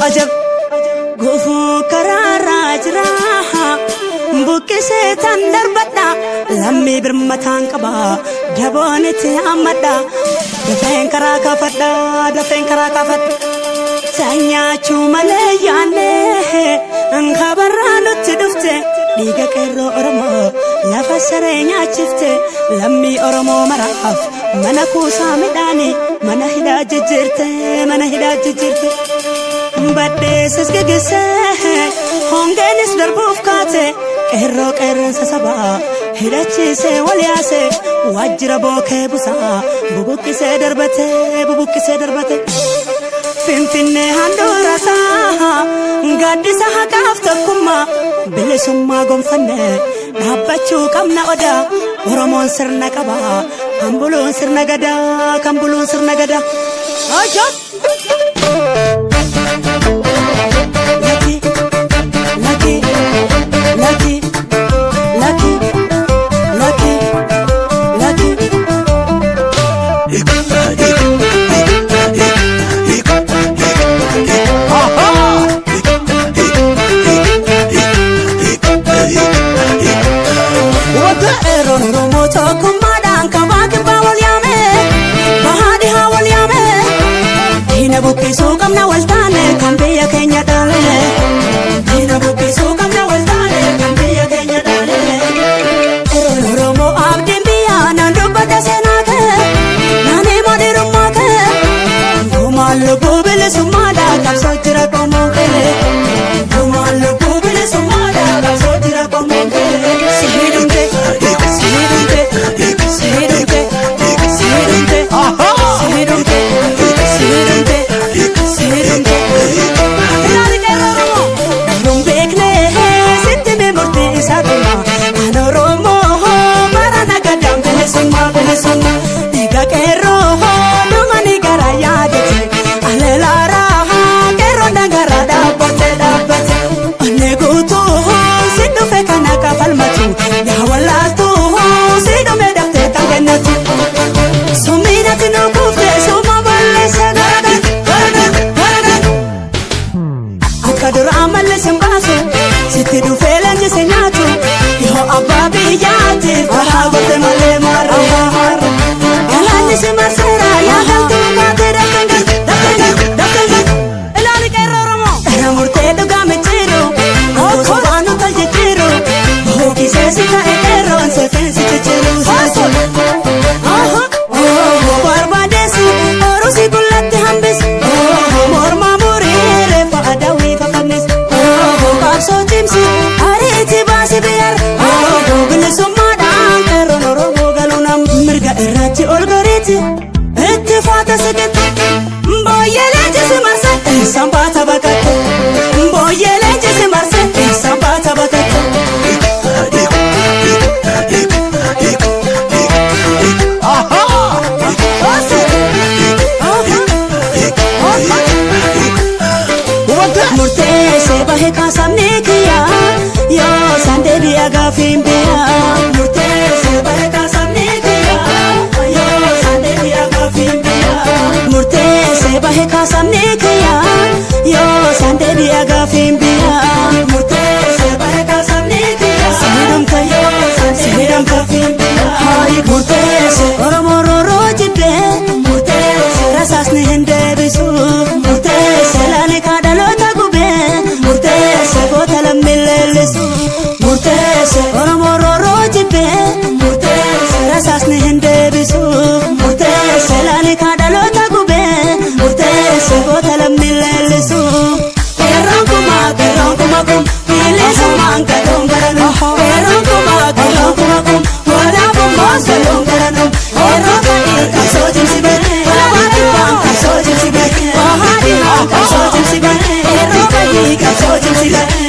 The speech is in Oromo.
ajab gufu karara jira bukkise tan darbadha lammi birmatan qaba daboniti amada dafen kara kafadha sanyachu malayane ankabaranu tidufte diga kerro oromo la fasarenya chifte lammi oromo maraf mana kusa midani mana hidajirte badde sesgegese hongenis darbuf kate kerro kerren sasaba hidachise walyase wajra boke busa bubukise darbate finfinne handurasa gadisa haqafta kuma bilisumma gonfanne dhaabachuu qabna oda oromon sirna qaba kambulun sirna gada ajab bukisu kamna waltane kambiya kenya dale dina bukisu kamna waltane kambiya kenya dale romo abdin biya nandu bada senake nani madirumake gumalu bubile sumada kapso jira komoke gumalu bubile sumada kapso jira komoke sihidunte aha sihidunte Situ felan jesenatu yo ababi yati fahawote male marahar kalani semasera ya gantu madera dakang elani keroromo ramurte duga mechero okobanu taljero hoki sesita etero sefensi chero aha barbadesi orusi bulat hambis morma murire fa adawi fa kamis so timsi ariti basi biar bile sumada kerro galunam mirga irati olgoriti ittifata seget boyele jese marse sambata bakat boyele jese marse sambata bakat aha murte se bahe ka samne kiya yo sande diya gafin biya murte se bahe ka samne kiya yo sande diya gafin biya murte se bahe ka samne kiya yo sande diya gafin biya murte se bahe ka samne kiya siram kayo siram gafin biya hai murte se oromoro jibbe murte se rasas ne hende bisu murte se lane ka dalota murtese oromoro jibe murtese rasasne hende bisu murtese lani kadalota gube murtese botalam milelesu eronkuma kum milesu manka dongarano eronkuma kum wala bomboso dongarano erokani kasojim sibe wala banka sojim sibe wahadi banka sojim sibe erokani kasojim sibe